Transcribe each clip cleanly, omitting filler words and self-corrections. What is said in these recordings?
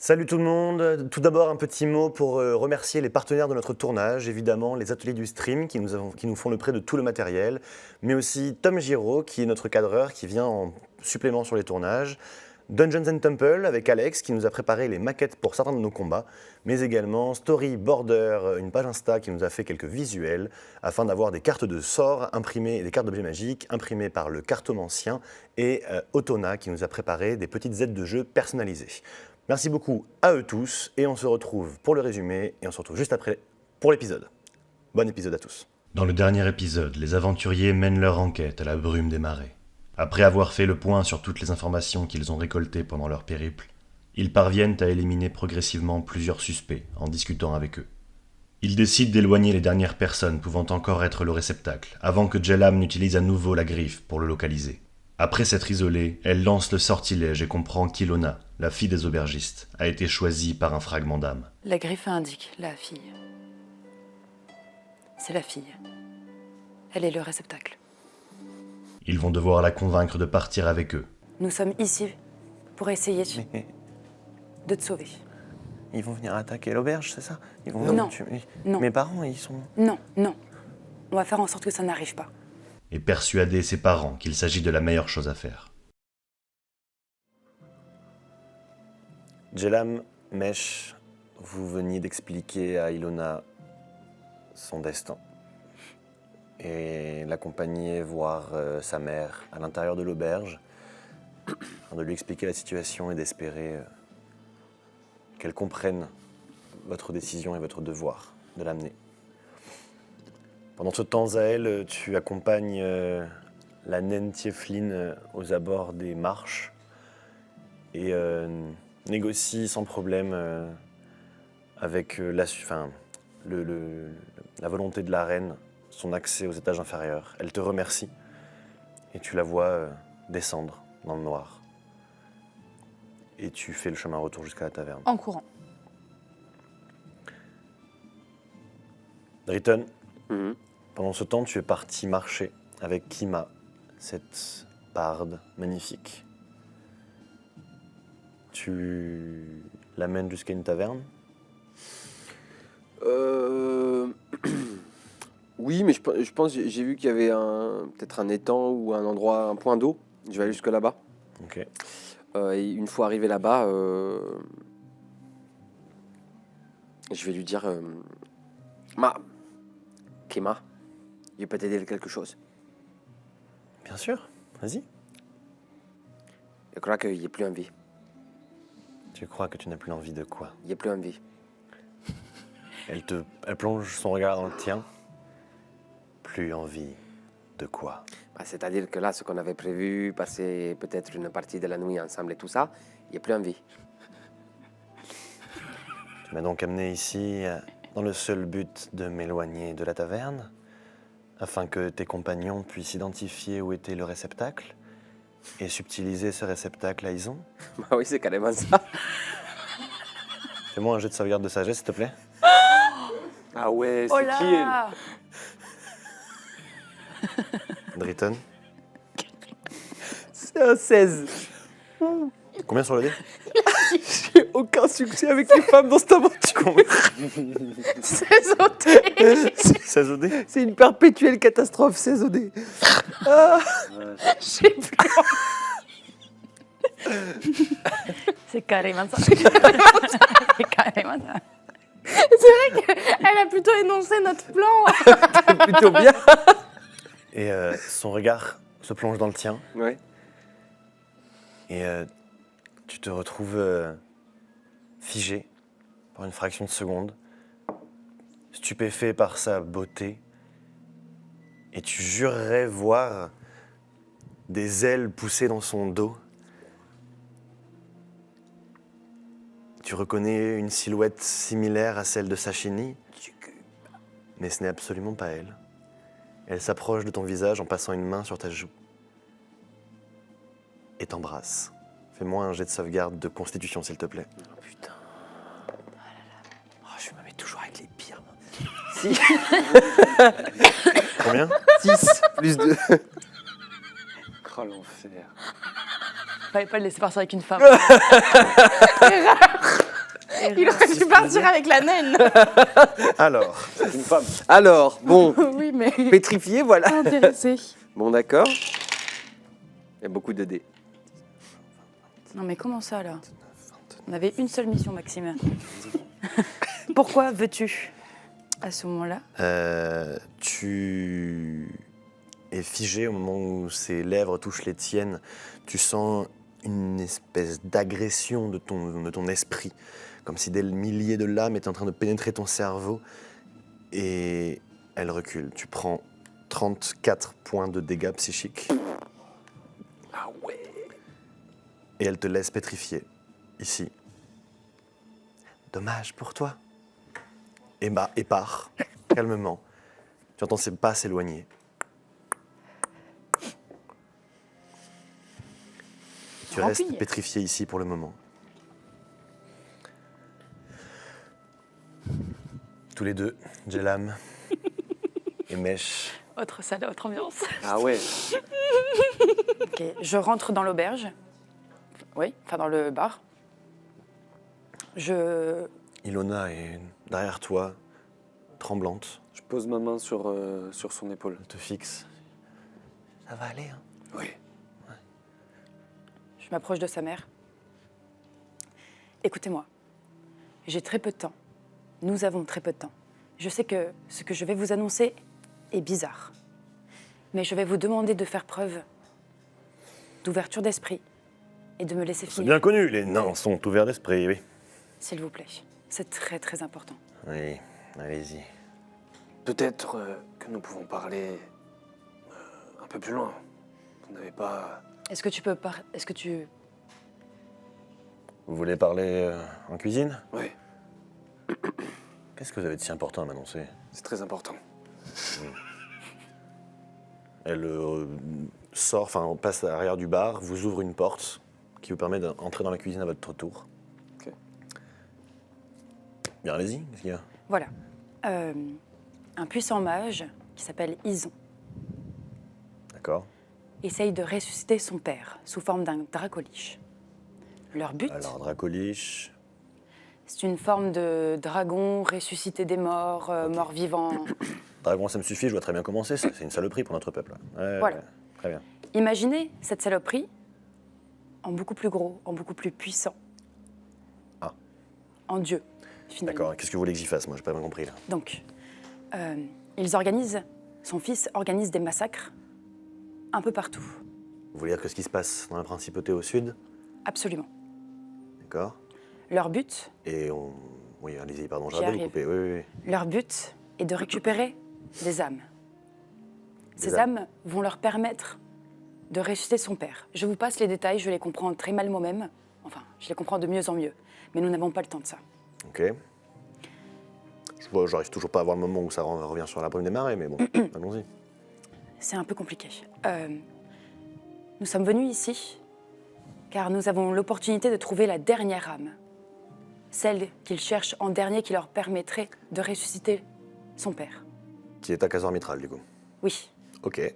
Salut tout le monde. Tout d'abord, un petit mot pour remercier les partenaires de notre tournage, évidemment les ateliers du stream qui nous font le prêt de tout le matériel, mais aussi Tom Giraud qui est notre cadreur qui vient en supplément sur les tournages, Dungeons and Temple avec Alex qui nous a préparé les maquettes pour certains de nos combats, mais également Story Border, une page Insta qui nous a fait quelques visuels afin d'avoir des cartes de sorts imprimées et des cartes d'objets magiques imprimées par le cartomancien et Otona qui nous a préparé des petites aides de jeu personnalisées. Merci beaucoup à eux tous et on se retrouve pour le résumé et on se retrouve juste après pour l'épisode. Bon épisode à tous. Dans le dernier épisode, les aventuriers mènent leur enquête à la brume des marais. Après avoir fait le point sur toutes les informations qu'ils ont récoltées pendant leur périple, ils parviennent à éliminer progressivement plusieurs suspects en discutant avec eux. Ils décident d'éloigner les dernières personnes pouvant encore être le réceptacle, avant que Jellam n'utilise à nouveau la griffe pour le localiser. Après s'être isolée, elle lance le sortilège et comprend qu'Ilona, la fille des aubergistes, a été choisie par un fragment d'âme. La griffe indique la fille. C'est la fille. Elle est le réceptacle. Ils vont devoir la convaincre de partir avec eux. Nous sommes ici pour essayer Mais de te sauver. ils vont venir attaquer l'auberge, c'est ça? Ils vont Non. me tuer. Non. Mes parents, ils sont... Non, non. On va faire en sorte que ça n'arrive pas. Et persuader ses parents qu'il s'agit de la meilleure chose à faire. Jellam, Mesh, vous veniez d'expliquer à Ilona son destin et l'accompagner voir sa mère à l'intérieur de l'auberge, de lui expliquer la situation et d'espérer qu'elle comprenne votre décision et votre devoir de l'amener. Pendant ce temps, Zaël, tu accompagnes la naine Tieflin aux abords des marches et négocie sans problème avec la volonté de la reine son accès aux étages inférieurs. Elle te remercie et tu la vois descendre dans le noir. Et tu fais le chemin retour jusqu'à la taverne. En courant. Driton, pendant ce temps, tu es parti marcher avec Kima, cette barde magnifique. Tu l'amènes jusqu'à une taverne? Oui, mais je pense, j'ai vu qu'il y avait peut-être un étang ou un endroit, un point d'eau. Je vais aller jusque là-bas. Ok. Et une fois arrivé là-bas, je vais lui dire Kima, je peux t'aider de quelque chose. Bien sûr, vas-y. Je crois qu'il n'y a plus envie. Tu crois que tu n'as plus envie de quoi? Il n'y a plus envie. Elle plonge son regard dans le tien. Plus envie de quoi? C'est-à-dire que là, ce qu'on avait prévu, passer peut-être une partie de la nuit ensemble et tout ça, il n'y a plus envie. Tu m'as donc amené ici dans le seul but de m'éloigner de la taverne, afin que tes compagnons puissent identifier où était le réceptacle et subtiliser ce réceptacle à Ison. Bah oui, c'est carrément ça. Fais-moi un jet de sauvegarde de sagesse, s'il te plaît. Ah ouais, Oh c'est qui elle? là! Driton, C'est un 16. combien sur le dé? J'ai aucun succès avec les femmes dans cette aventure. C'est sauté! 16 au dé? C'est une perpétuelle catastrophe, 16 OD. J'ai plus C'est carrément ça. C'est carrément ça. Elle a plutôt énoncé notre plan. Plutôt bien. Et son regard se plonge dans le tien. Ouais. Et tu te retrouves figé par une fraction de seconde, stupéfait par sa beauté, et tu jurerais voir des ailes pousser dans son dos. Tu reconnais une silhouette similaire à celle de Sashini, mais ce n'est absolument pas elle. Elle s'approche de ton visage en passant une main sur ta joue et t'embrasse. Fais-moi un jet de sauvegarde de constitution, s'il te plaît. Oh putain. Oh, je me mets toujours avec les pires. Si. Combien? 6 plus 2. Oh l'enfer. Fallait pas le laisser partir avec une femme. Il aurait dû partir avec la naine. Alors, C'est une femme. Alors, bon, Oui, mais pétrifié, voilà. intéressé. Bon, d'accord. Il y a beaucoup de dés. Non mais comment ça là? On avait une seule mission, Maxime. Pourquoi veux-tu à ce moment-là? tu es figé au moment où ses lèvres touchent les tiennes. Tu sens une espèce d'agression de ton esprit, comme si des milliers de lames étaient en train de pénétrer ton cerveau. Et elle recule. Tu prends 34 points de dégâts psychiques. Ah ouais. Et elle te laisse pétrifié, ici. Dommage pour toi. Et part, calmement. Tu entends ses pas s'éloigner. Tu restes Rempli. pétrifié ici pour le moment. Tous les deux, Jelam et Mesh. Autre salle, autre ambiance. Ah ouais. Ok, je rentre dans l'auberge. Oui, enfin dans le bar. Ilona est derrière toi, tremblante. Je pose ma main sur son épaule. Elle te fixe. Ça va aller, hein? Oui. Je m'approche de sa mère. Écoutez-moi, j'ai très peu de temps. Nous avons très peu de temps. Je sais que ce que je vais vous annoncer est bizarre. Mais je vais vous demander de faire preuve d'ouverture d'esprit et de me laisser C'est finir. bien connu, les nains sont ouverts d'esprit, oui. S'il vous plaît. C'est très très important. Oui, allez-y. Peut-être que nous pouvons parler un peu plus loin. Vous n'avez pas... Est-ce que tu peux Est-ce que tu... Vous voulez parler en cuisine? Oui, Qu'est-ce que vous avez de si important à m'annoncer? c'est très important. Elle sort, enfin, passe à l'arrière du bar, vous ouvre une porte qui vous permet d'entrer dans la cuisine à votre tour. Ok. Bien, allez-y, qu'est-ce qu'il y a? Voilà. Un puissant mage qui s'appelle Ison D'accord. essaye de ressusciter son père sous forme d'un dracoliche. Leur but, Alors, Dracolich, c'est une forme de dragon ressuscité des morts, mort-vivant. Dragon, ça me suffit, je vois très bien comment c'est une saloperie pour notre peuple. Ouais, Voilà. ouais, très bien. Imaginez cette saloperie en beaucoup plus gros, en beaucoup plus puissant. Ah. En Dieu, finalement. D'accord, qu'est-ce que vous voulez que j'y fasse? Moi, j'ai pas bien compris, là. Donc, son fils organise des massacres un peu partout. Vous voulez dire que ce qui se passe dans la principauté au sud? Absolument. D'accord. Leur but, Et on... Oui, allez-y, pardon, J'y j'arrête de vous arrive. couper. Oui, oui, oui. leur but est de récupérer des âmes. Ces Des âmes vont leur permettre de ressusciter son père. Je vous passe les détails, je les comprends très mal moi-même. Enfin, je les comprends de mieux en mieux. Mais nous n'avons pas le temps de ça. Ok. J'arrive toujours pas à voir le moment où ça revient sur la brume des marais, mais bon, allons-y. C'est un peu compliqué. Nous sommes venus ici car nous avons l'opportunité de trouver la dernière âme. Celle qu'ils cherchent en dernier qui leur permettrait de ressusciter son père. Qui est à Casor Mitral, du coup. Oui. Ok.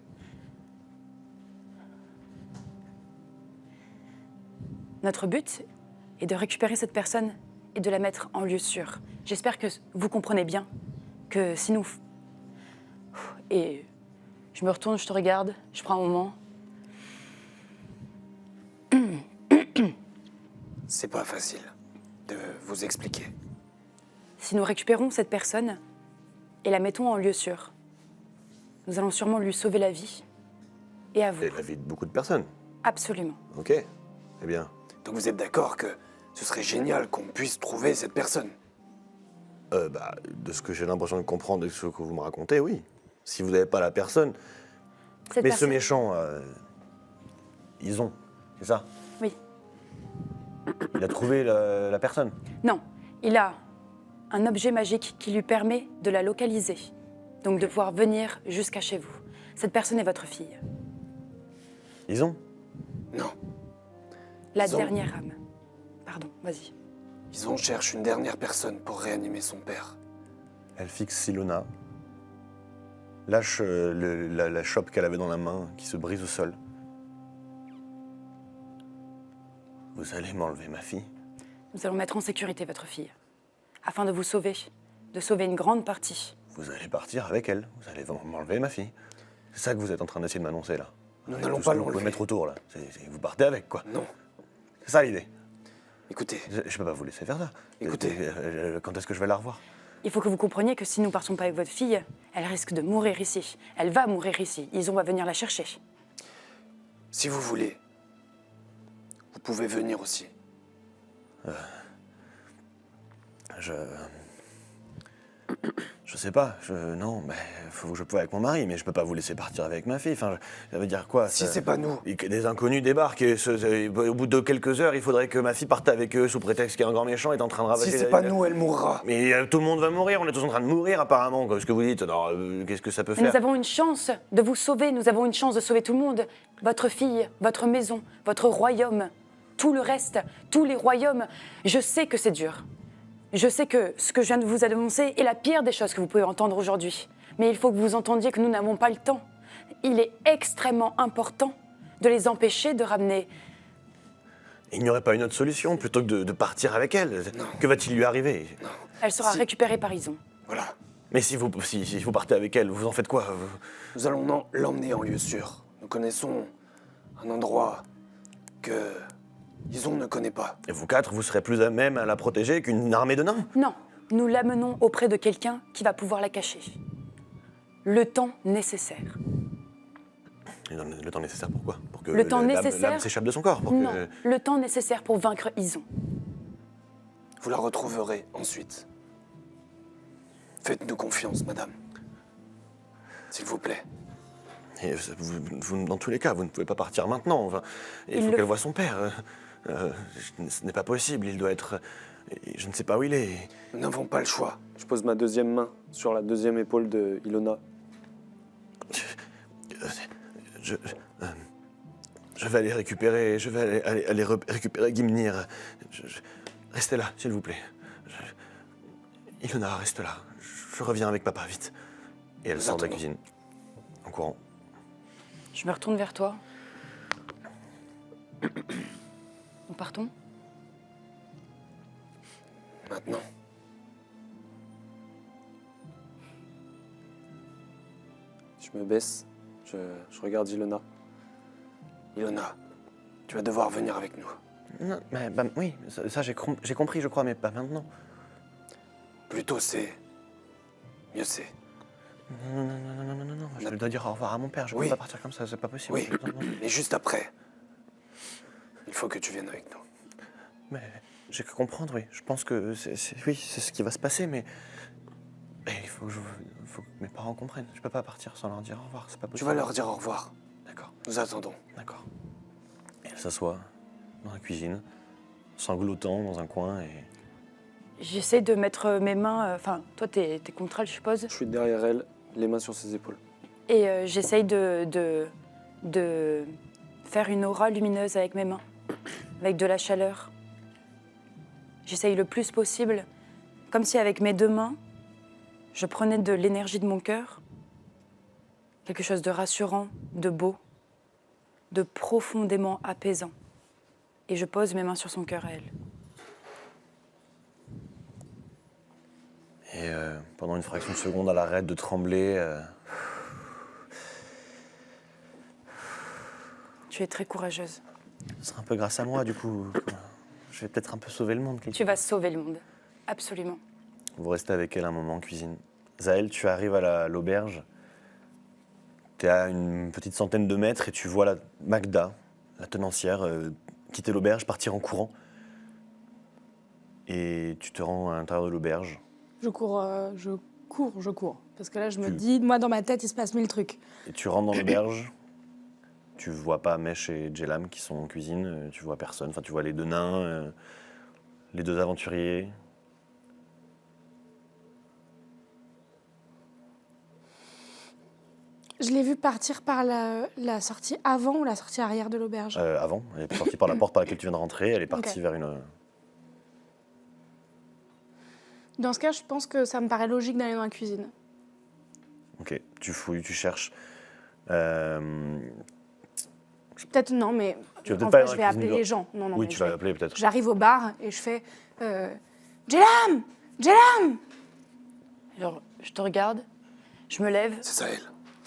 Notre but est de récupérer cette personne et de la mettre en lieu sûr. J'espère que vous comprenez bien que si nous... Et je me retourne, je te regarde, je prends un moment. C'est pas facile de vous expliquer. Si nous récupérons cette personne et la mettons en lieu sûr, nous allons sûrement lui sauver la vie. Et à vous. Et la vie de beaucoup de personnes. Absolument. Ok. Eh bien, Donc vous êtes d'accord que ce serait génial qu'on puisse trouver cette personne? de ce que j'ai l'impression de comprendre de ce que vous me racontez, oui. Si vous n'avez pas la personne... Cette Mais ce personne- méchant, ils ont, c'est ça? Oui. Il a trouvé la personne. Non, il a un objet magique qui lui permet de la localiser. Donc de pouvoir venir jusqu'à chez vous. Cette personne est votre fille. Ils ont? Non. La Ils ont- dernière âme. Pardon, vas-y. Ison cherche une dernière personne pour réanimer son père. Elle fixe Silona, lâche la chope qu'elle avait dans la main, qui se brise au sol. Vous allez m'enlever ma fille? Nous allons mettre en sécurité votre fille. afin de vous sauver, de sauver une grande partie. Vous allez partir avec elle. Vous allez m'enlever ma fille. C'est ça que vous êtes en train d'essayer de m'annoncer, là. Nous Avec n'allons tout ce pas que vous pouvez l'enlever. mettre autour, là. Vous partez avec, quoi. Non. C'est ça, l'idée. Écoutez, Je peux pas vous laisser faire ça. Écoutez. Quand est-ce que je vais la revoir? Il faut que vous compreniez que si nous partons pas avec votre fille, elle risque de mourir ici. Elle va mourir ici. Ison va venir la chercher. si vous voulez, vous pouvez venir aussi. Je sais pas, non, mais faut que je pouvais avec mon mari, mais je peux pas vous laisser partir avec ma fille. Enfin, ça veut dire quoi? Si c'est pas nous, Et que des inconnus débarquent et au bout de quelques heures, il faudrait que ma fille parte avec eux sous prétexte qu'il y a un grand méchant est en train de rabâcher. si c'est pas nous, elle mourra. Mais tout le monde va mourir, on est tous en train de mourir apparemment. Qu'est-ce que vous dites? Non, qu'est-ce que ça peut Mais faire? nous avons une chance de vous sauver. Nous avons une chance de sauver tout le monde. Votre fille, votre maison, votre royaume, tout le reste, tous les royaumes. Je sais que c'est dur. Je sais que ce que je viens de vous annoncer est la pire des choses que vous pouvez entendre aujourd'hui. Mais il faut que vous entendiez que nous n'avons pas le temps. Il est extrêmement important de les empêcher de ramener. Il n'y aurait pas une autre solution plutôt que de partir avec elle? Que va-t-il lui arriver? Elle sera Si. récupérée par Ison. Voilà. Mais si vous partez avec elle, vous en faites quoi? Nous allons l'emmener en lieu sûr. Nous connaissons un endroit que Ison ne connaît pas. Et vous quatre, vous serez plus à même à la protéger qu'une armée de nains? Non, nous l'amenons auprès de quelqu'un qui va pouvoir la cacher. Le temps nécessaire. Et le temps nécessaire pour quoi? Pour que Le temps l'âme nécessaire s'échappe de son corps? Non, le temps nécessaire pour vaincre Ison. Vous la retrouverez ensuite. Faites-nous confiance, madame. S'il vous plaît. Et dans tous les cas, vous ne pouvez pas partir maintenant. Enfin, il faut le qu'elle f- voie son père. Ce n'est pas possible, il doit être... Je ne sais pas où il est. Nous n'avons pas le choix. Je pose ma deuxième main sur la deuxième épaule de Ilona. Je, je vais aller récupérer... Je vais aller récupérer Gimnir. Restez là, s'il vous plaît. Ilona, reste là. Je reviens avec papa, vite. Et elle Nous sort de la attendons. cuisine, en courant. Je me retourne vers toi. Nous partons? Maintenant. Je me baisse, je regarde Ilona. Ilona, tu vas devoir venir avec nous. Non, mais, oui, ça j'ai compris, je crois, mais pas maintenant. Plus tôt c'est, mieux c'est. Non, je dois dire au revoir à mon père, je ne Oui. peux pas partir comme ça, c'est pas possible. Oui, mais juste après. Il faut que tu viennes avec nous. Mais j'ai que comprendre, oui. Je pense que oui, c'est ce qui va se passer, mais il faut que mes parents comprennent. Je peux pas partir sans leur dire au revoir, c'est pas Tu possible. vas leur dire au revoir. D'accord, Nous attendons. d'accord. Et elle s'assoit dans la cuisine, sanglotant dans un coin et... J'essaie de mettre mes mains... Enfin, toi, t'es contre elle, je suppose. Je suis derrière elle, les mains sur ses épaules. Et j'essaye de faire une aura lumineuse avec mes mains, avec de la chaleur. J'essaye le plus possible, comme si avec mes deux mains, je prenais de l'énergie de mon cœur, quelque chose de rassurant, de beau, de profondément apaisant. Et je pose mes mains sur son cœur à elle. Et pendant une fraction de seconde, elle arrête de trembler. Tu es très courageuse. Ce sera un peu grâce à moi, du coup. Je vais peut-être un peu sauver le monde. Tu vas sauver le monde. Absolument. Vous restez avec elle un moment en cuisine. Zaël, tu arrives à l'auberge. Tu es à une petite centaine de mètres et tu vois Magda, la tenancière, quitter l'auberge, partir en courant. Et tu te rends à l'intérieur de l'auberge. Je cours. Parce que là, je me Tu- dis, moi, dans ma tête, il se passe 1000 trucs. Et tu rentres dans l'auberge. Tu vois pas Mesh et Jelam qui sont en cuisine. Tu vois personne. Enfin, tu vois les deux nains, les deux aventuriers. Je l'ai vu partir par la sortie avant ou la sortie arrière de l'auberge. Avant, elle est sortie par la porte par laquelle tu viens de rentrer. Elle est partie Ok. vers une... Dans ce cas, je pense que ça me paraît logique d'aller dans la cuisine. Ok, tu fouilles, tu cherches. Peut-être non, mais Tu vas en peut-être pas fait, dans je la vais cuisine appeler de- les gens. Non, oui, mais tu je vas vais- appeler peut-être. J'arrive au bar et je fais Jelam, Jelam! Alors, je te regarde, je me lève, C'est Sahel.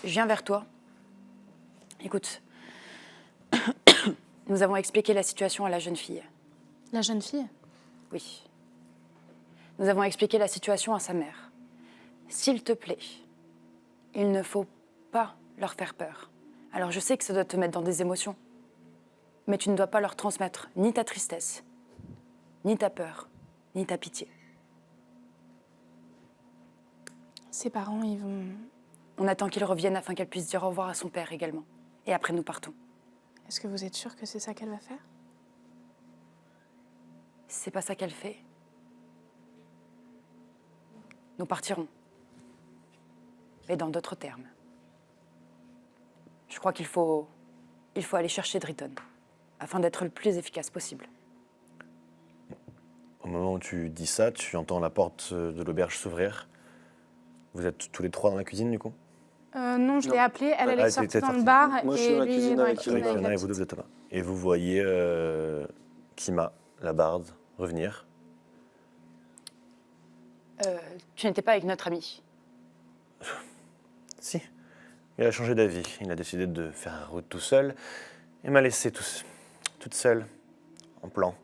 je viens vers toi. Écoute, nous avons expliqué la situation à la jeune fille. La jeune fille? Oui. Nous avons expliqué la situation à sa mère. S'il te plaît, il ne faut pas leur faire peur. Alors je sais que ça doit te mettre dans des émotions, mais tu ne dois pas leur transmettre ni ta tristesse, ni ta peur, ni ta pitié. Ses parents, ils vont... On attend qu'ils reviennent afin qu'elle puisse dire au revoir à son père également. Et après, nous partons. Est-ce que vous êtes sûr que c'est ça qu'elle va faire? C'est pas ça qu'elle fait. Nous partirons. Mais dans d'autres termes. Je crois qu'il faut aller chercher Driton, afin d'être le plus efficace possible. Au moment où tu dis ça, tu entends la porte de l'auberge s'ouvrir. Vous êtes tous les trois dans la cuisine, du coup? Non, je l'ai Non. appelée, elle Ah, est sortie t'es dans le sortie. bar. Moi, je et suis dans la lui, cuisine dans la avec cuisine Avec avec Fiona la et vous deux, petite. vous êtes là. Et vous voyez Kima, la barde, revenir. Tu n'étais pas avec notre ami. Si, il a changé d'avis. Il a décidé de faire la route tout seul et m'a laissé toute seule, en plan.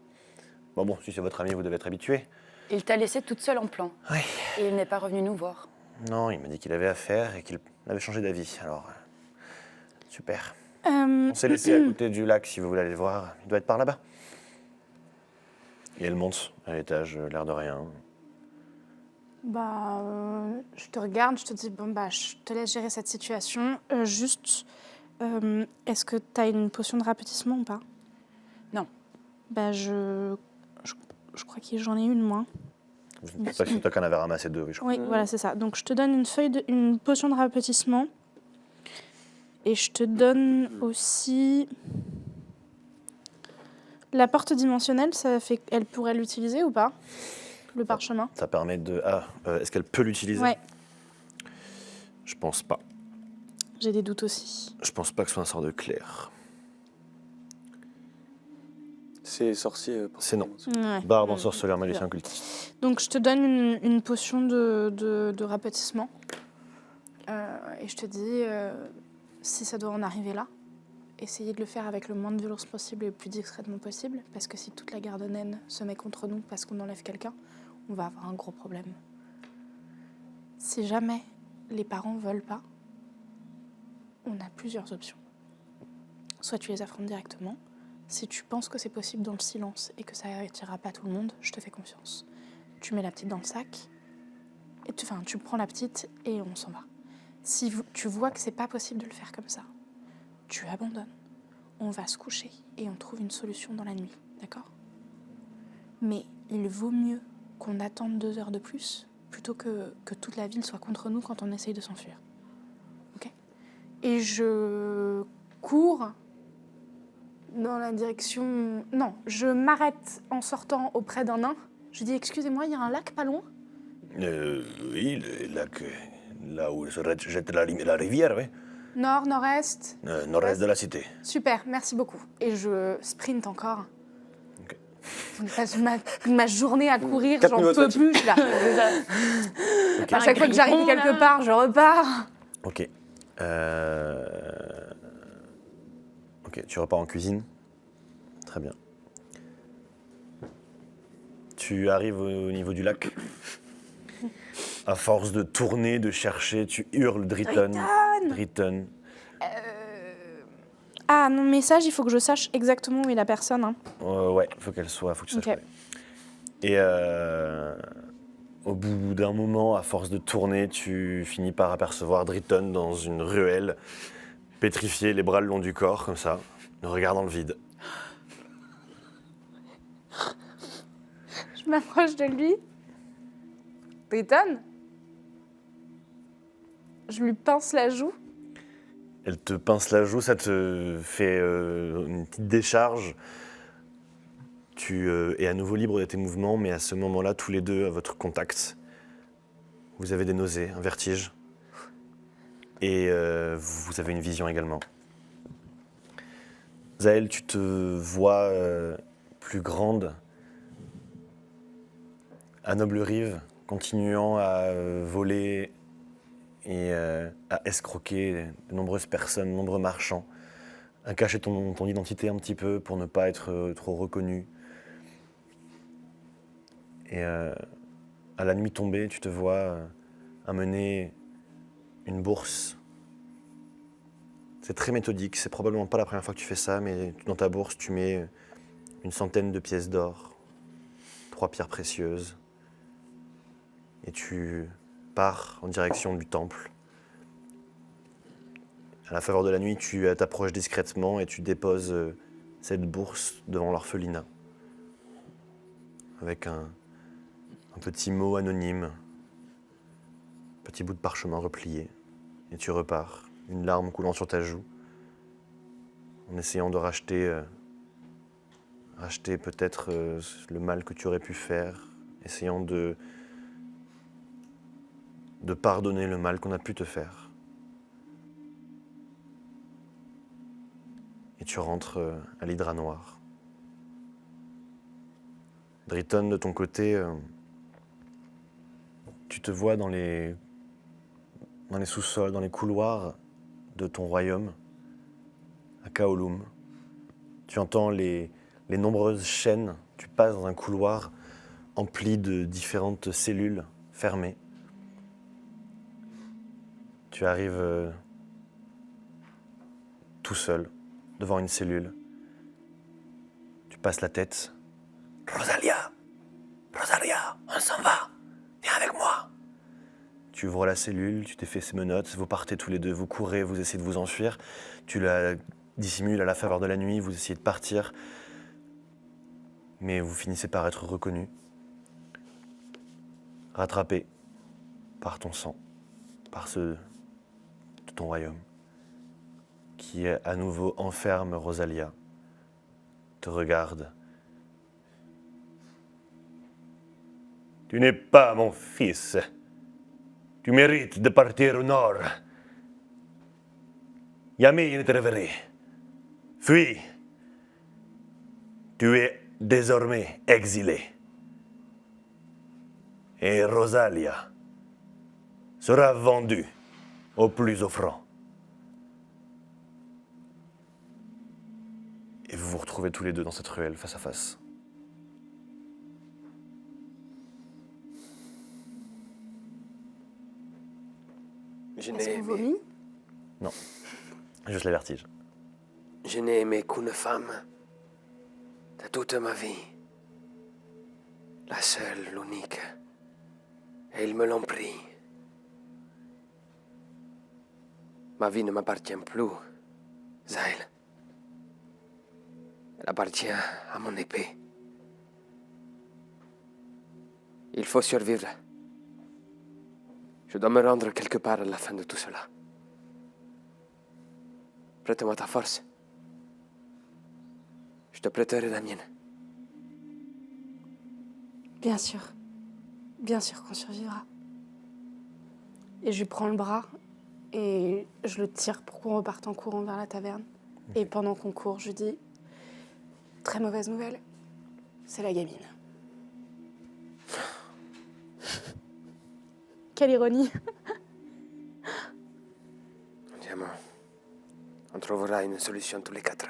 Bon, si c'est votre ami, vous devez être habitué. Il t'a laissé toute seule en plan. Oui. Et il n'est pas revenu nous voir. Non, il m'a dit qu'il avait affaire et qu'il avait changé d'avis. Alors, super. Euh, On s'est laissé à côté du lac, si vous voulez aller le voir. Il doit être par là-bas. Et elle monte à l'étage, l'air de rien. je te regarde, je te dis, bon, bah, je te laisse gérer cette situation. Est-ce que tu as une potion de rapetissement ou pas? Non. Bah, je crois que j'en ai une, moi. Parce que toi qu'en avait ramassé deux, oui, je crois. Oui, voilà, c'est ça. Donc, je te donne une potion de rapetissement. Et je te donne aussi... La porte dimensionnelle, elle pourrait l'utiliser ou pas? Le parchemin? Ça permet de... est-ce qu'elle peut l'utiliser? Ouais, Je pense pas. j'ai des doutes aussi. Je pense pas que ce soit un sort de clair. C'est sorcier. C'est non. Ouais. Barde, ensorceleur, magicien, cultiste. Donc, je te donne une potion de rapetissement. Et je te dis, si ça doit en arriver là, essayez de le faire avec le moins de violence possible et le plus discrètement possible. Parce que si toute la garde naine se met contre nous parce qu'on enlève quelqu'un, on va avoir un gros problème. Si jamais les parents veulent pas, on a plusieurs options. Soit tu les affrontes directement. Si tu penses que c'est possible dans le silence et que ça n'attirera pas tout le monde, je te fais confiance. Tu mets la petite dans le sac, et tu prends la petite et on s'en va. Si tu vois que c'est pas possible de le faire comme ça, tu abandonnes. On va se coucher et on trouve une solution dans la nuit, d'accord? Mais il vaut mieux qu'on attende 2 heures de plus plutôt que toute la ville soit contre nous quand on essaye de s'enfuir. Ok? Et je cours dans la direction... Non, je m'arrête en sortant auprès d'un nain. Je dis, excusez-moi, il y a un lac pas loin? Oui, le lac, là où se jette la rivière, oui. Nord, nord-est? Nord-est de la cité. Super, merci beaucoup. Et je sprint encore. Ok. Je passe ma journée à courir, 4 j'en minutes peux plus. Je suis là. Ok. À chaque fois que j'arrive quelque part, je repars. Ok. Ok, tu repars en cuisine. Très bien. Tu arrives au niveau du lac. À force de tourner, de chercher, tu hurles Driton. Driton. Ah non, message, il faut que je sache exactement où est la personne. Hein. Ouais, faut que tu saches. Ok. où elle est. Et au bout d'un moment, à force de tourner, tu finis par apercevoir Driton dans une ruelle, pétrifié, les bras le long du corps, comme ça, le regard dans le vide. Je m'approche de lui. Triton. Je lui pince la joue. Elle te pince la joue, ça te fait une petite décharge. Tu es à nouveau libre de tes mouvements, mais à ce moment-là, tous les deux, à votre contact, vous avez des nausées, un vertige. Et vous avez une vision également. Zaël, tu te vois plus grande, à Noble Rive, continuant à voler et à escroquer de nombreuses personnes, de nombreux marchands, à cacher ton identité un petit peu pour ne pas être trop reconnu. Et à la nuit tombée, tu te vois amener une bourse. C'est très méthodique, c'est probablement pas la première fois que tu fais ça, mais dans ta bourse, tu mets une centaine de pièces d'or, 3 pierres précieuses, et tu pars en direction du temple. À la faveur de la nuit, tu t'approches discrètement et tu déposes cette bourse devant l'orphelinat, avec un petit mot anonyme, petit bout de parchemin replié, et tu repars, une larme coulant sur ta joue, en essayant de racheter peut-être le mal que tu aurais pu faire, essayant de pardonner le mal qu'on a pu te faire. Et tu rentres à l'Hydra Noir. Driton, de ton côté, tu te vois dans les sous-sols, dans les couloirs de ton royaume, à Kaolum. Tu entends les nombreuses chaînes, tu passes dans un couloir empli de différentes cellules fermées. Tu arrives tout seul devant une cellule. Tu passes la tête. Rosalia, on s'en va. Viens avec moi. Tu ouvres la cellule, tu t'es fait ces menottes, vous partez tous les deux, vous courez, vous essayez de vous enfuir. Tu la dissimules à la faveur de la nuit, vous essayez de partir. Mais vous finissez par être reconnu, rattrapé par ton sang, par ceux de ton royaume, qui à nouveau enferme Rosalia, te regarde. Tu n'es pas mon fils. Tu mérites de partir au nord. Jamais ne te reverrai. Fuis. Tu es désormais exilé. Et Rosalia sera vendue au plus offrant. Et vous vous retrouvez tous les deux dans cette ruelle face à face. Je Est-ce n'ai qu'on aimé, vomit? Non, juste les vertiges. je n'ai aimé qu'une femme de toute ma vie. La seule, l'unique. Et ils me l'ont pris. Ma vie ne m'appartient plus, Zahel. Elle appartient à mon épée. Il faut survivre. Je dois me rendre quelque part à la fin de tout cela. Prête-moi ta force. Je te prêterai la mienne. Bien sûr qu'on survivra. Et je lui prends le bras et je le tire pour qu'on reparte en courant vers la taverne. Et pendant qu'on court, je dis très mauvaise nouvelle, c'est la gamine. Quelle ironie. Diamant, on trouvera une solution tous les 4.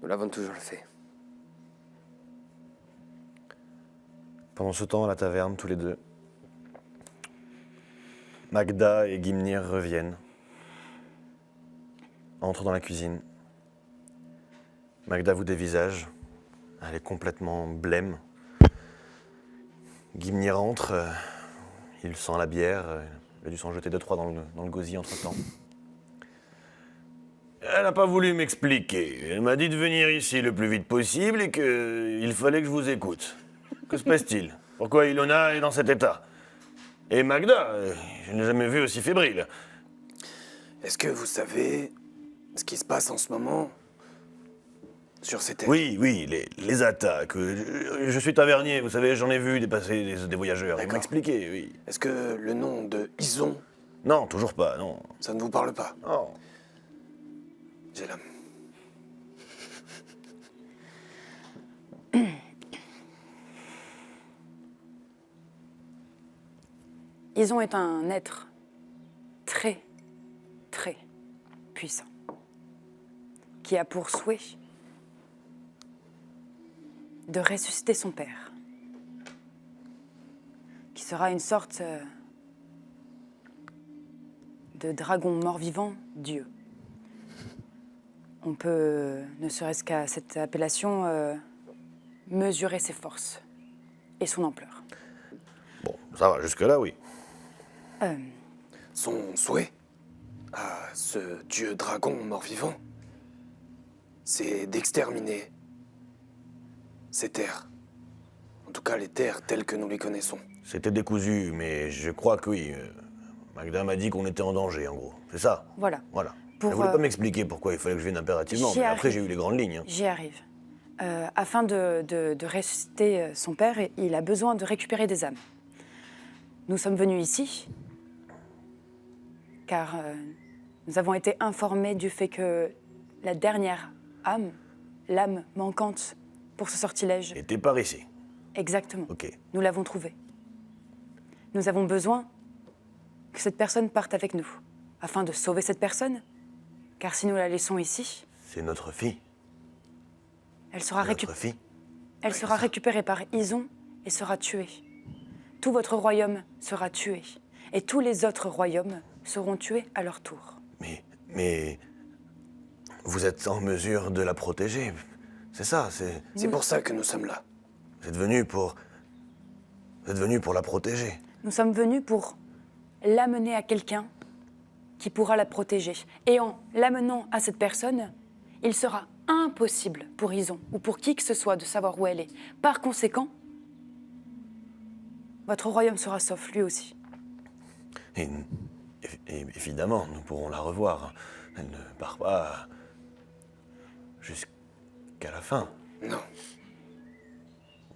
Nous l'avons toujours fait. Pendant ce temps, à la taverne, tous les deux, Magda et Gimnir reviennent, entrent dans la cuisine. Magda vous dévisage, elle est complètement blême. Gimnir entre, il sent la bière, il a dû s'en jeter 2-3 dans le gosier entre-temps. Elle n'a pas voulu m'expliquer. Elle m'a dit de venir ici le plus vite possible et qu'il fallait que je vous écoute. Que se passe-t-il? Pourquoi Ilona est dans cet état? Et Magda, je n'ai jamais vu aussi fébrile. Est-ce que vous savez ce qui se passe en ce moment sur ces terres? Oui, les attaques. Je suis tavernier, vous savez, j'en ai vu dépasser des voyageurs. Ils m'ont D'accord. expliqué, oui. Est-ce que le nom de Ison, Non, toujours pas, non. ça ne vous parle pas? Non. J'ai l'homme. Ison est un être très, très puissant, qui a pour souhait de ressusciter son père, qui sera une sorte de dragon mort-vivant, Dieu. On peut, ne serait-ce qu'à cette appellation, mesurer ses forces et son ampleur. Bon, ça va, jusque-là, oui. Son souhait à ce dieu dragon mort-vivant, c'est d'exterminer ces terres. En tout cas, les terres telles que nous les connaissons. C'était décousu, mais je crois que oui. Magda m'a dit qu'on était en danger, en gros. C'est ça? Voilà. Voilà. Pour, Elle voulait pas m'expliquer pourquoi il fallait que je vienne impérativement, j'y mais après arrive. j'ai eu les grandes lignes. Hein. J'y arrive. Afin de ressusciter son père, il a besoin de récupérer des âmes. Nous sommes venus ici car nous avons été informés du fait que la dernière âme, l'âme manquante pour ce sortilège, Et t'es par ici. exactement, Ok. nous l'avons trouvée. Nous avons besoin que cette personne parte avec nous, afin de sauver cette personne, car si nous la laissons ici, C'est notre fille. elle sera, Notre fille. elle sera récupérée par Ison et sera tuée. Tout votre royaume sera tué, et tous les autres royaumes seront tués à leur tour. Mais vous êtes en mesure de la protéger. C'est ça, C'est pour ça que nous sommes là. vous êtes venu pour la protéger. Nous sommes venus pour l'amener à quelqu'un qui pourra la protéger. Et en l'amenant à cette personne, il sera impossible pour Ison ou pour qui que ce soit de savoir où elle est. Par conséquent, votre royaume sera sauf, lui aussi. Et évidemment, nous pourrons la revoir. Elle ne part pas jusqu'à la fin. Non.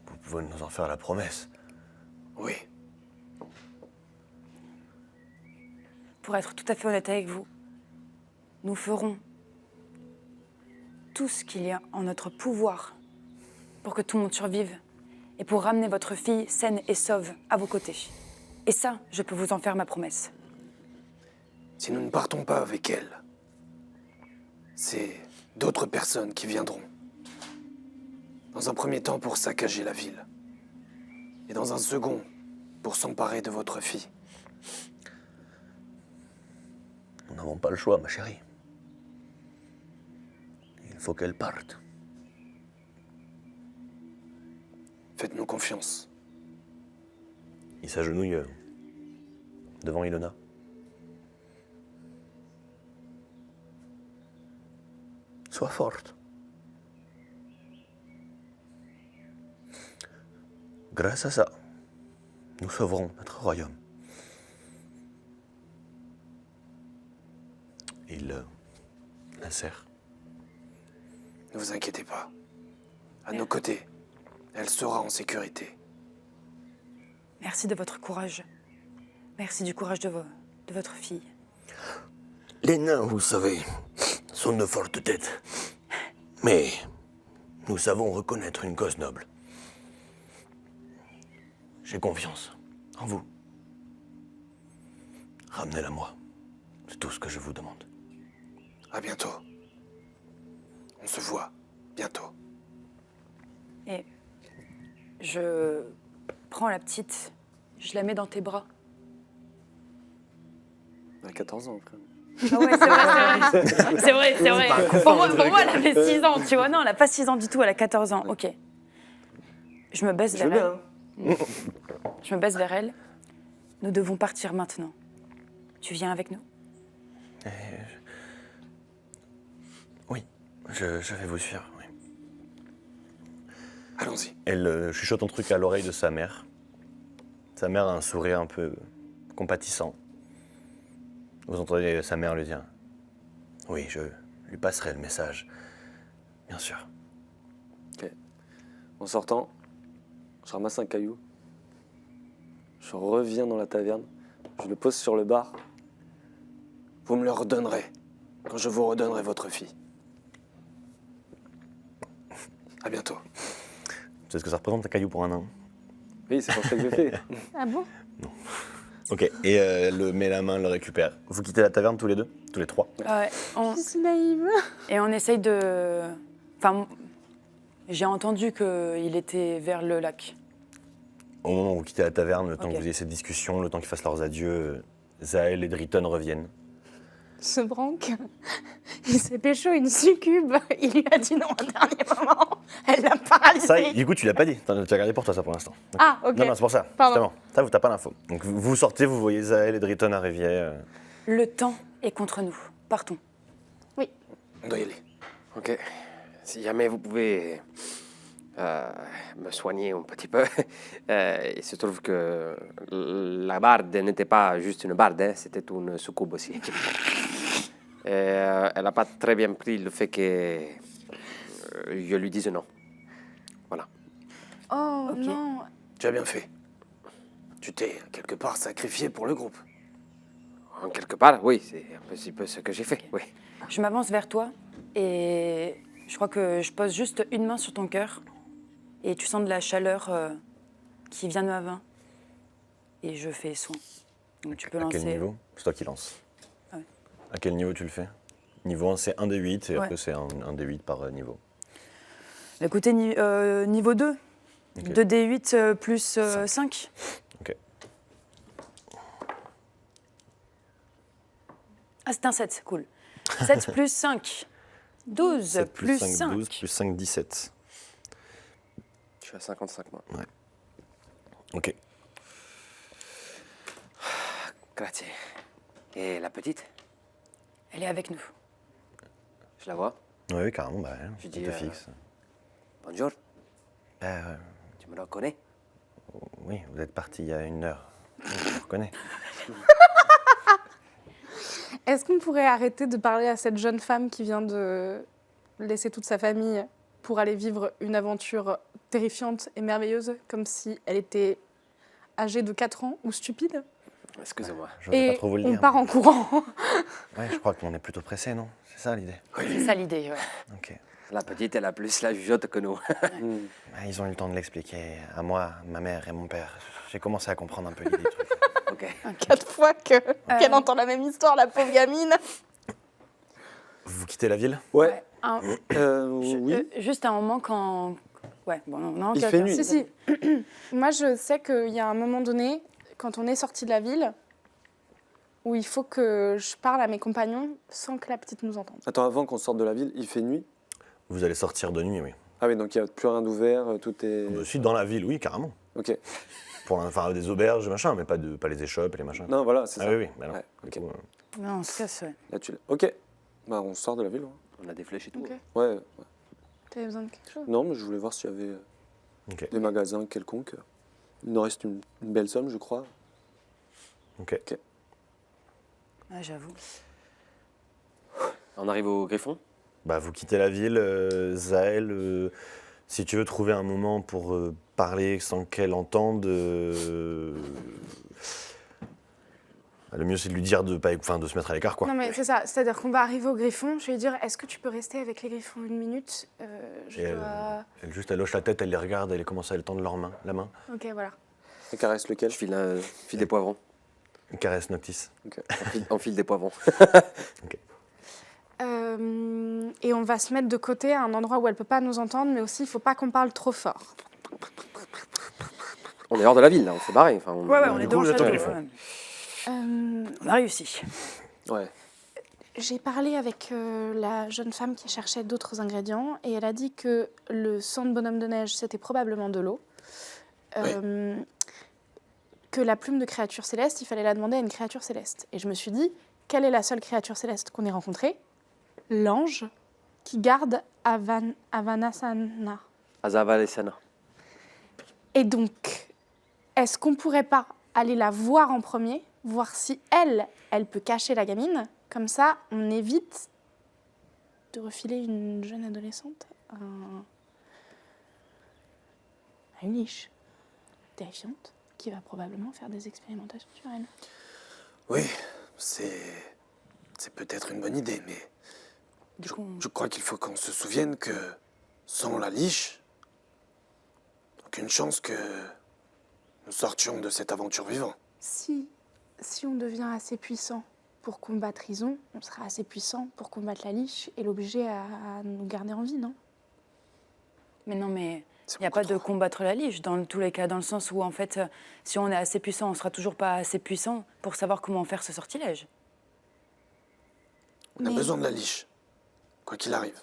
Vous pouvez nous en faire la promesse. Oui. Pour être tout à fait honnête avec vous, nous ferons tout ce qu'il y a en notre pouvoir pour que tout le monde survive et pour ramener votre fille saine et sauve à vos côtés. Et ça, je peux vous en faire ma promesse. Si nous ne partons pas avec elle, c'est d'autres personnes qui viendront. Dans un premier temps pour saccager la ville. Et dans un second, pour s'emparer de votre fille. Nous n'avons pas le choix, ma chérie. Il faut qu'elle parte. Faites-nous confiance. Il s'agenouille devant Ilona. Sois forte. Grâce à ça, nous sauverons notre royaume. Il la serre. Ne vous inquiétez pas. À nos côtés, elle sera en sécurité. Merci de votre courage. Merci du courage de votre fille. Les nains, vous savez, sont de fortes têtes. Mais nous savons reconnaître une cause noble. J'ai confiance en vous. Ramenez-la moi. C'est tout ce que je vous demande. À bientôt. On se voit bientôt. Et je prends la petite, je la mets dans tes bras. Elle a 14 ans, frère. Ah ouais, c'est vrai. C'est vrai. Pour moi, elle avait 6 ans, tu vois. Non, elle n'a pas 6 ans du tout, elle a 14 ans. Ok. Je me baisse Je veux vers elle. bien. Je me baisse vers elle. Nous devons partir maintenant. Tu viens avec nous? Oui, je vais vous suivre. Oui. Allons-y. Elle chuchote un truc à l'oreille de sa mère. Sa mère a un sourire un peu compatissant. Vous entendez sa mère lui dire « Oui, je lui passerai le message, bien sûr. Ok. En sortant, je ramasse un caillou. Je reviens dans la taverne. Je le pose sur le bar. Vous me le redonnerez quand je vous redonnerai votre fille. À bientôt. » Tu sais ce que ça représente un caillou pour un nain? Oui, c'est pour ça que je le fais. Ah bon? Ok, et le met la main, le récupère. Vous quittez la taverne tous les deux? Tous les trois? Ouais, Je suis naïve. et on essaye de... Enfin, j'ai entendu qu'il était vers le lac. Au moment où vous quittez la taverne, le temps Ok. que vous ayez cette discussion, le temps qu'ils fassent leurs adieux, Zael et Driton reviennent. Ce branque, il s'est pécho une succube. Il lui a dit non au dernier moment. Elle l'a paralysé. Ça, du coup, tu l'as pas dit. Tu as gardé pour toi, ça, pour l'instant. Ok. Ah, ok. Non, non, c'est pour ça. Pardon. Justement. Ça, t'as pas l'info. Donc, vous sortez, vous voyez Zael et Driton arriver. Le temps est contre nous. Partons. On doit y aller. Ok. Si jamais vous pouvez me soigner un petit peu, il se trouve que la barde n'était pas juste une barde, hein, c'était une soucoupe aussi. Et, elle n'a pas très bien pris le fait que je lui dise non. Voilà. Oh Ok. non. Tu as bien fait. Tu t'es quelque part sacrifié pour le groupe. En quelque part, oui, c'est un petit peu ce que j'ai fait, oui. Je m'avance vers toi et je crois que je pose juste une main sur ton cœur et tu sens de la chaleur qui vient de ma main. Et je fais soin. Donc tu peux À lancer. quel niveau? C'est toi qui lances. Ah ouais. À quel niveau tu le fais? Niveau 1, c'est 1 des 8, et Ouais. après, c'est un des 8 par niveau. Écoutez, niveau 2. Ok. 2d8 plus 5. Ok. Ah, c'est un 7, cool. 7 plus 5. 12 7 plus 5, 5. 12, plus 5, 17. Je suis à 55, moi. Ok. Grazie. Et la petite, Elle est avec nous. je la vois. Oui, oui, carrément, bah, Je on dis, te fixe. Bonjour, Bah, tu me reconnais? oui, vous êtes parti il y a 1 heure. Oui, je vous reconnais. Est-ce qu'on pourrait arrêter de parler à cette jeune femme qui vient de laisser toute sa famille pour aller vivre une aventure terrifiante et merveilleuse, comme si elle était âgée de 4 ans ou stupide? Excusez-moi. Je vais Et pas trop vous le on dire. part en courant. Ouais, je crois qu'on est plutôt pressé, non? C'est ça l'idée. C'est ça l'idée, ouais. Ok. La petite, elle a plus la jugeote que nous. Bah, ils ont eu le temps de l'expliquer à moi, ma mère et mon père. J'ai commencé à comprendre un peu l'idée du truc. Ok. 4 fois qu'elle entend la même histoire, la pauvre gamine. Vous quittez la ville? Ouais. Un- Oui. Juste un moment quand... Ouais, bon, non, Il ok, fait ok. nuit. Si, si. Moi, je sais qu'il y a un moment donné, quand on est sorti de la ville, où il faut que je parle à mes compagnons sans que la petite nous entende. Attends, avant qu'on sorte de la ville, il fait nuit. Vous allez sortir de nuit, oui. Ah oui, donc il n'y a plus rien d'ouvert, tout est... Je suis dans la ville, oui, carrément. Ok. Enfin, des auberges, machin, mais pas les échoppes et les machins. Non, voilà, c'est Ah ça. oui, oui. Bah non. Ouais, Du ok. coup, Non, on se casse, ouais. Là, Ok. Bah, on sort de la ville. On a des flèches et tout. Ok. Ouais. T'avais besoin de quelque chose? Non, mais je voulais voir s'il y avait ok. des magasins quelconques. Il nous reste une belle somme, je crois. Ok. Ah, j'avoue. On arrive au Griffon. Bah, vous quittez la ville, Zael, si tu veux trouver un moment pour parler sans qu'elle entende, le mieux c'est de lui dire de se mettre à l'écart, quoi. Non, mais c'est ça. C'est-à-dire qu'on va arriver au Griffon. Je vais lui dire, est-ce que tu peux rester avec les Griffons 1 minute? Je Et elle, dois... elle hoche la tête, elle les regarde, elle commence à tendre la main. Ok, voilà. Et caresse lequel? Je file des poivrons. Une caresse Noctis. On file des poivrons. Et on va se mettre de côté à un endroit où elle peut pas nous entendre, mais aussi il faut pas qu'on parle trop fort. On est hors de la ville, là, on s'est barré. Enfin, Ouais, ouais, on du est coup, dans vous le êtes au château. Griffon. Ouais. Euh, On a réussi. Ouais. J'ai parlé avec la jeune femme qui cherchait d'autres ingrédients et elle a dit que le sang de bonhomme de neige, c'était probablement de l'eau. Que la plume de créature céleste, il fallait la demander à une créature céleste. Et je me suis dit, quelle est la seule créature céleste qu'on ait rencontrée? L'ange qui garde Avanasana. Azavalesana. Et donc, est-ce qu'on pourrait pas aller la voir en premier, voir si elle peut cacher la gamine? Comme ça, on évite de refiler une jeune adolescente à une niche terrifiante qui va probablement faire des expérimentations sur elle. Oui, c'est peut-être une bonne idée, mais Du coup, je crois qu'il faut qu'on se souvienne que sans la liche, aucune chance que nous sortions de cette aventure vivant. Si si on devient assez puissant pour combattre Ison, on sera assez puissant pour combattre la liche et l'obliger à nous garder en vie, non? Mais non, mais C'est il n'y a beaucoup pas de trop. combattre la Liche dans tous les cas, dans le sens où, en fait, si on est assez puissant, on sera toujours pas assez puissant pour savoir comment faire ce sortilège. On a Mais- besoin de la liche, quoi qu'il arrive.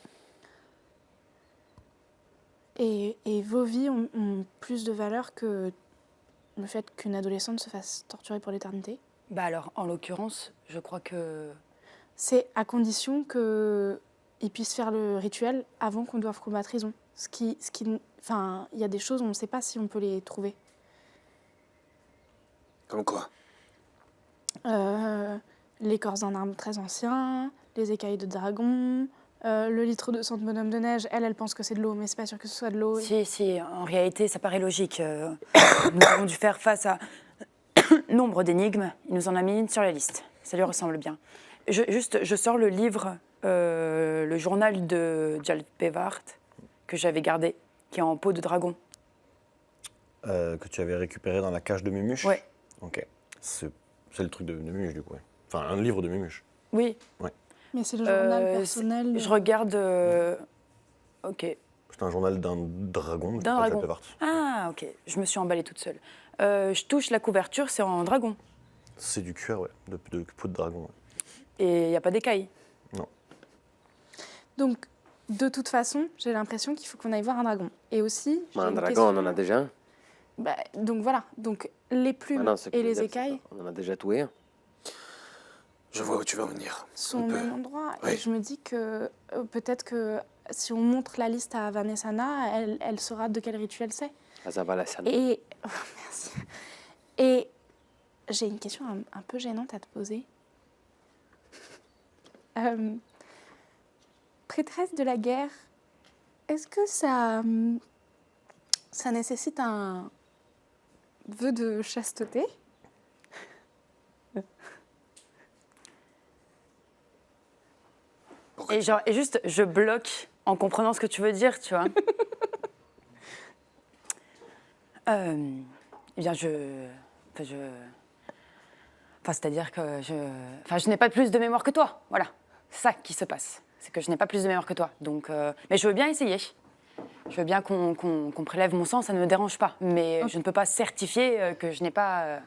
Et vos vies ont plus de valeur que le fait qu'une adolescente se fasse torturer pour l'éternité? Bah alors, en l'occurrence, je crois que... C'est à condition qu'ils puissent faire le rituel avant qu'on doive combattre Ison. Enfin, il y a des choses, on ne sait pas si on peut les trouver. Comme quoi? L'écorce d'un arbre très ancien, les écailles de dragon, le litre de sang de bonhomme de neige. Elle pense que c'est de l'eau, mais c'est pas sûr que ce soit de l'eau. Si, en réalité, ça paraît logique. Nous avons dû faire face à nombre d'énigmes. Il nous en a mis une sur la liste. Ça lui ressemble bien. Je sors le livre, le journal de Jalpevart, que j'avais gardé, qui est en peau de dragon. Que tu avais récupéré dans la cage de Mumuche. Ouais. Ok. C'est le truc de Mumuche, du coup. Ouais. Enfin, un livre de Mumuche. Oui. Mais c'est le journal Euh, personnel. Je regarde... Ok. C'est un journal d'un dragon. D'un pas dragon. Jalpevart. Ah, ok. Je me suis emballée toute seule. Je touche la couverture, c'est en dragon. C'est du cuir, ouais. De peau de dragon. Ouais. Et il n'y a pas d'écailles. Donc, de toute façon, j'ai l'impression qu'il faut qu'on aille voir un dragon. Et aussi, j'ai Un une dragon, question. on en a déjà un. Bah, donc voilà. Donc, les plumes Ah non, ce que et je veux les dire, c'est écailles pas- On en a déjà tué un. Je vois où tu vas en venir. sont On au peut- même endroit. Oui. Et je me dis que peut-être que si on montre la liste à Vanessana, elle saura de quel rituel c'est. Azavalasana. Et merci. Et j'ai une question un peu gênante à te poser. Prêtresse de la guerre, est-ce que ça nécessite un vœu de chasteté? Et juste, je bloque en comprenant ce que tu veux dire, tu vois. Eh bien, c'est-à-dire que je n'ai pas plus de mémoire que toi. Voilà, c'est ça qui se passe. C'est que je n'ai pas plus de mémoire que toi. Donc, mais je veux bien essayer. Je veux bien qu'on prélève mon sang, ça ne me dérange pas. Mais je ne peux pas certifier que je n'ai pas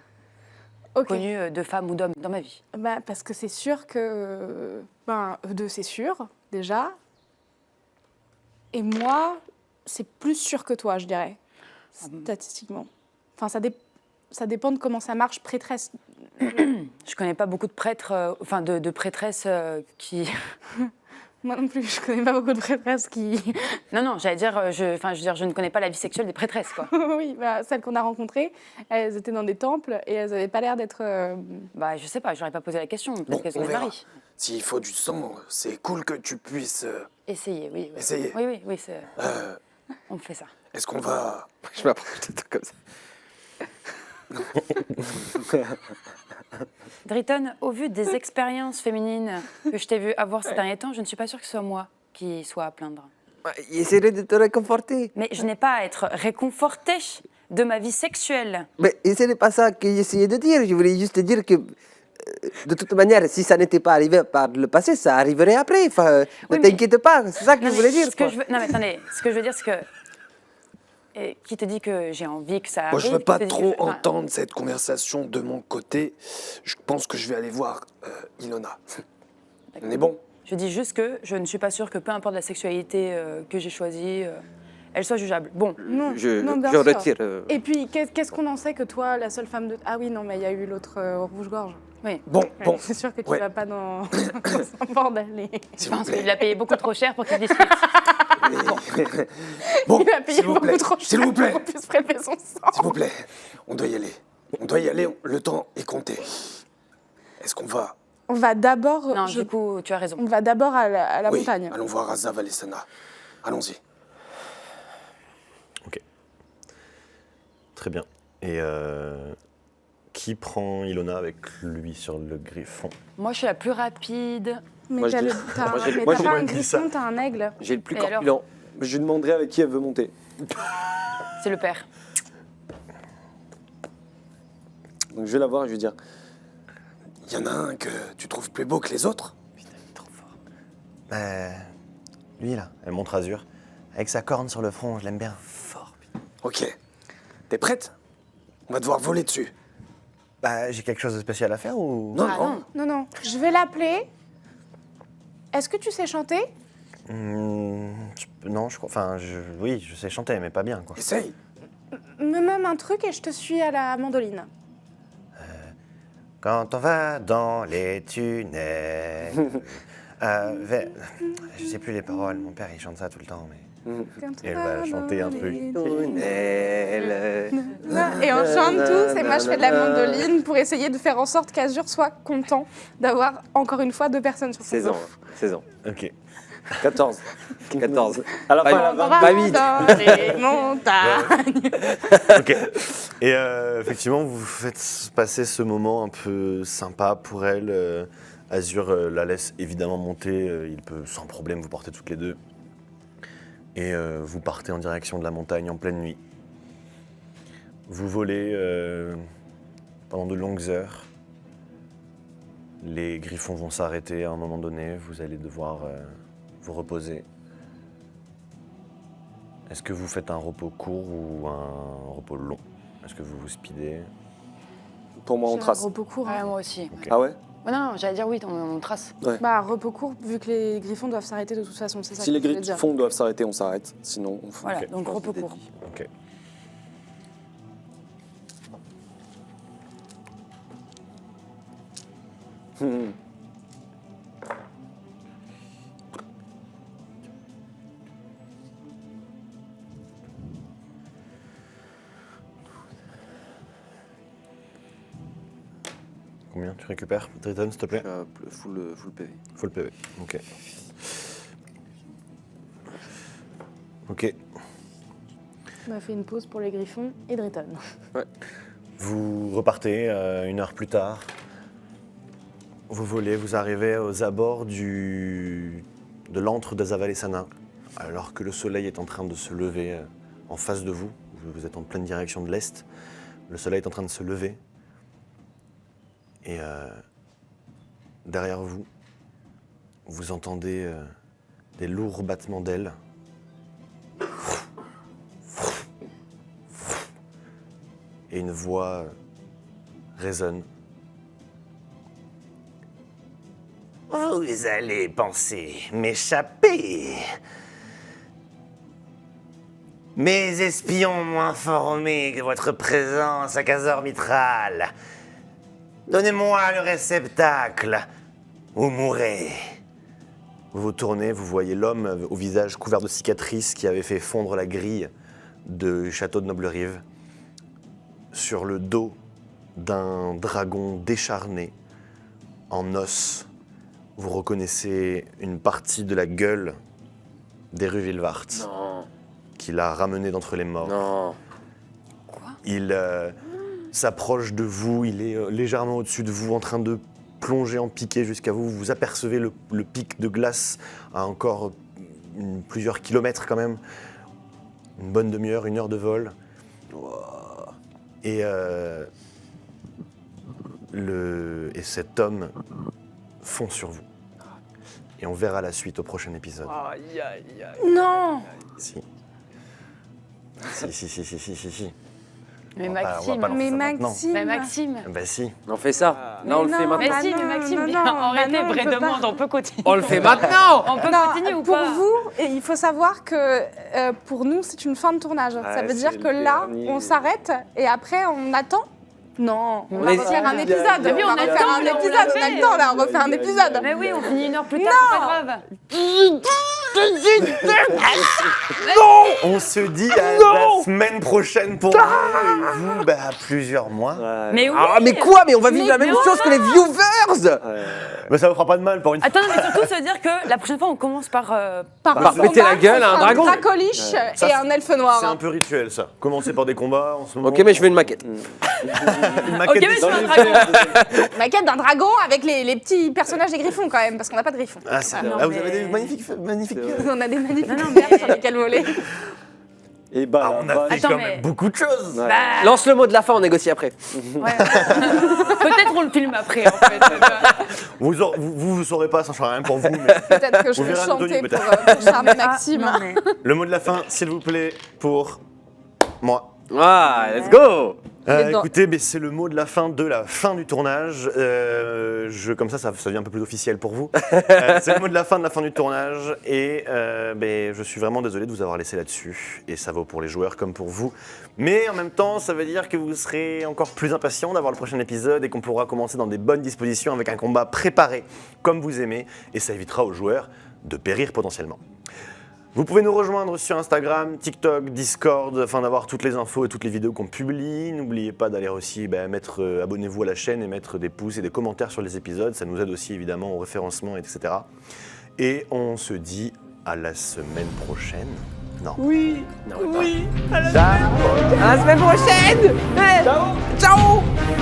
Ok. connu de femme ou d'homme dans ma vie. Bah, parce que c'est sûr que... Ben, eux deux, c'est sûr, déjà. Et moi, c'est plus sûr que toi, je dirais, statistiquement. Enfin, ça dépend de comment ça marche, prêtresse. Je connais pas beaucoup de prêtres, de prêtresses qui... Moi non plus, je connais pas beaucoup de prêtresses qui... Non, j'allais dire, je ne connais pas la vie sexuelle des prêtresses, quoi. Oui, bah, celles qu'on a rencontrées, elles étaient dans des temples et elles n'avaient pas l'air d'être... Bah, je sais pas, j'aurais pas posé la question. Peut-être Bon, qu'elles on ont des verra. maris. S'il faut du sang, c'est cool que tu puisses... Essayez, oui. Oui. Essayez. Oui, euh, on fait ça. Est-ce qu'on va... Je m'approche de toi comme ça. Drayton, au vu des expériences féminines que je t'ai vu avoir ces derniers temps, je ne suis pas sûre que ce soit moi qui soit à plaindre. Essaierai de te réconforter. Mais je n'ai pas à être réconfortée de ma vie sexuelle. Mais ce n'est pas ça que j'essayais de dire. Je voulais juste te dire que, de toute manière, si ça n'était pas arrivé par le passé, ça arriverait après. Enfin, Oui, ne mais- t'inquiète pas, c'est ça que Non, je mais voulais dire. ce que quoi. je veux... Non, mais attendez, ce que je veux dire, c'est que... Et qui te dit que j'ai envie que ça arrive? Moi, je veux Qui pas te dit que trop enfin, entendre cette conversation de mon côté. Je pense que je vais aller voir Ilona. On est bon? Je dis juste que je ne suis pas sûre que peu importe la sexualité que j'ai choisie, elle soit jugeable. Bon, Non, Je, non, bien je sûr. retire. Et puis, qu'est-ce qu'on en sait que toi, la seule femme de... Ah oui, non, mais il y a eu l'autre rouge-gorge. oui. Bon, bon. C'est sûr que tu Ouais. vas pas dans un bordel. S'il Je vous pense plaît. qu'il a payé beaucoup trop cher pour qu'il discute. Bon, Il a payé s'il vous beaucoup plaît. trop cher S'il vous plaît. pour qu'on puisse prélever son sang. S'il vous plaît. On doit y aller. On doit y aller. Le temps est compté. Est-ce qu'on va... On va d'abord... Non, du coup, tu as raison. On va d'abord à la Oui, montagne. allons voir Aza Valesana. Allons-y. Ok. Très bien. Et qui prend Ilona avec lui sur le griffon? Moi, je suis la plus rapide. Mais Moi, je t'as dis- t'as moi, j'ai- mais moi, t'as j'ai pas pas un dit ça. griffon, t'as un aigle. J'ai le plus Et alors corpulent. Je lui demanderai avec qui elle veut monter. C'est le père. Donc je vais la voir et je vais dire y en a un que tu trouves plus beau que les autres? Lui là, elle montre Azur, avec sa corne sur le front, je l'aime bien. Ok. T'es prête? On va devoir voler dessus. J'ai quelque chose de spécial à faire ou... Non, Ah non. non. Non, je vais l'appeler. Est-ce que tu sais chanter? Non, je crois... Enfin, oui, je sais chanter, mais pas bien, quoi. Essaye. Me mets un truc et je te suis à la mandoline. Quand on va dans les tunnels... je sais plus les paroles, mon père il chante ça tout le temps, mais... Et elle va chanter un truc. Et on chante tous, et moi je fais de la mandoline pour essayer de faire en sorte qu'Azur soit content d'avoir encore une fois 2 personnes sur son 16 ans. dos. 16 ans. Ok. 14. 14. À la fin, Bah, elle a On va 28. dans les montagnes. Ok. Et effectivement, vous faites passer ce moment un peu sympa pour elle. Azur la laisse évidemment monter. Il peut sans problème vous porter toutes les deux. Et vous partez en direction de la montagne en pleine nuit. Vous volez pendant de longues heures. Les griffons vont s'arrêter à un moment donné. Vous allez devoir vous reposer. Est-ce que vous faites un repos court ou un repos long? Est-ce que vous vous speedez? Pour moi, on J'ai un trace. repos court. Ouais, moi aussi. Ah ouais? Non, j'allais dire oui, on trace. Bah, repos court, vu que les griffons doivent s'arrêter de toute façon, c'est ça Si que les je voulais dire. griffons doivent s'arrêter, on s'arrête. Sinon, on fait. Voilà, Ok, donc repos court. Ok. Combien tu récupères, Triton, s'il te plaît? Full PV. Full PV. Ok. Ok. On a fait une pause pour les griffons et Driton. Vous repartez 1 heure plus tard. Vous volez, vous arrivez aux abords de l'antre d'Azavalesana, alors que le soleil est en train de se lever en face de vous. Vous êtes en pleine direction de l'est. Le soleil est en train de se lever. Et derrière vous, vous entendez des lourds battements d'ailes. Et une voix résonne. Vous allez penser m'échapper. Mes espions m'ont informé que votre présence à Kazor Mitral. Donnez-moi le réceptacle ou mourrez. Vous vous tournez, vous voyez l'homme au visage couvert de cicatrices qui avait fait fondre la grille du château de Noble-Rive sur le dos d'un dragon décharné en os. Vous reconnaissez une partie de la gueule d'Eruvillvart qu'il a ramené d'entre les morts. Non. Il s'approche de vous, il est légèrement au-dessus de vous, en train de plonger en piqué jusqu'à vous. Vous apercevez le pic de glace à encore plusieurs kilomètres quand même. Une bonne demi-heure, 1 heure de vol. Et cet homme fond sur vous. Et on verra la suite au prochain épisode. Non! Si. Si. Mais On va Maxime, pas lancer Mais ça maintenant. Maxime! mais Maxime. Bah si. On fait ça. Mais Non, on le fait non, maintenant. Mais si, bah mais non, Maxime, non, viens, non, arrêtez, bah non, vraie on peut pas. demande, on peut continuer. On le fait maintenant. On peut Non, continuer ou pour pas? vous, et il faut savoir que pour nous, c'est une fin de tournage. Ça veut dire c'est que le là, dernier. on s'arrête et après, on attend. Non, on va Mais refaire si, un épisode. Mais oui, on va on a le refaire temps, un là, on épisode. l'a On a fait. le temps, là, on refait un épisode. Mais oui, on finit 1 heure plus tard, c'est pas grave. On se dit à la semaine prochaine pour vous, et vous, à plusieurs mois. Mais oui. Ah, mais quoi? Mais on va vivre la même Mais chose que les viewers. Mais ça vous fera pas de mal pour une fois. Attends, mais surtout se dire que la prochaine fois, on commence par... Par péter la gueule à un dragon. Un dracoliche Ça, et un elfe noir. C'est un peu rituel ça. Commencer par des combats en ce moment. Ok, mais je veux une maquette. Une maquette Ok, mais des je suis un Sims. dragon. Maquette d'un dragon avec les petits personnages des griffons quand même, parce qu'on n'a pas de griffons. Ah, c'est- non, ah, vous mais- avez des magnifiques. On a des magnifiques Non, non, mères sur lesquelles voler. Et bah, Ah, on a fait Attends, quand mais- même beaucoup de choses. Ouais. Bah, Lance le mot de la fin, on négocie après. ouais. Peut-être on le filme après, en fait. tu vois. Vous saurez pas, ça ne changera rien pour vous. Mais Peut-être que je On vais verra Anthony, chanter pour, peut-être. pour charmer Ah, Maxime. non, mais- le mot de la fin, s'il vous plaît, pour moi. Ah, let's go. Les dents. Écoutez, c'est le mot de la fin du tournage. Comme ça devient un peu plus officiel pour vous. C'est le mot de la fin du tournage. Et je suis vraiment désolé de vous avoir laissé là-dessus. Et ça vaut pour les joueurs comme pour vous. Mais en même temps, ça veut dire que vous serez encore plus impatient d'avoir le prochain épisode et qu'on pourra commencer dans des bonnes dispositions avec un combat préparé comme vous aimez. Et ça évitera aux joueurs de périr potentiellement. Vous pouvez nous rejoindre sur Instagram, TikTok, Discord, afin d'avoir toutes les infos et toutes les vidéos qu'on publie. N'oubliez pas d'aller aussi abonnez-vous à la chaîne et mettre des pouces et des commentaires sur les épisodes. Ça nous aide aussi évidemment au référencement, etc. Et on se dit à la semaine prochaine. Non. Oui. Ciao. À la semaine prochaine. Ciao. Ciao.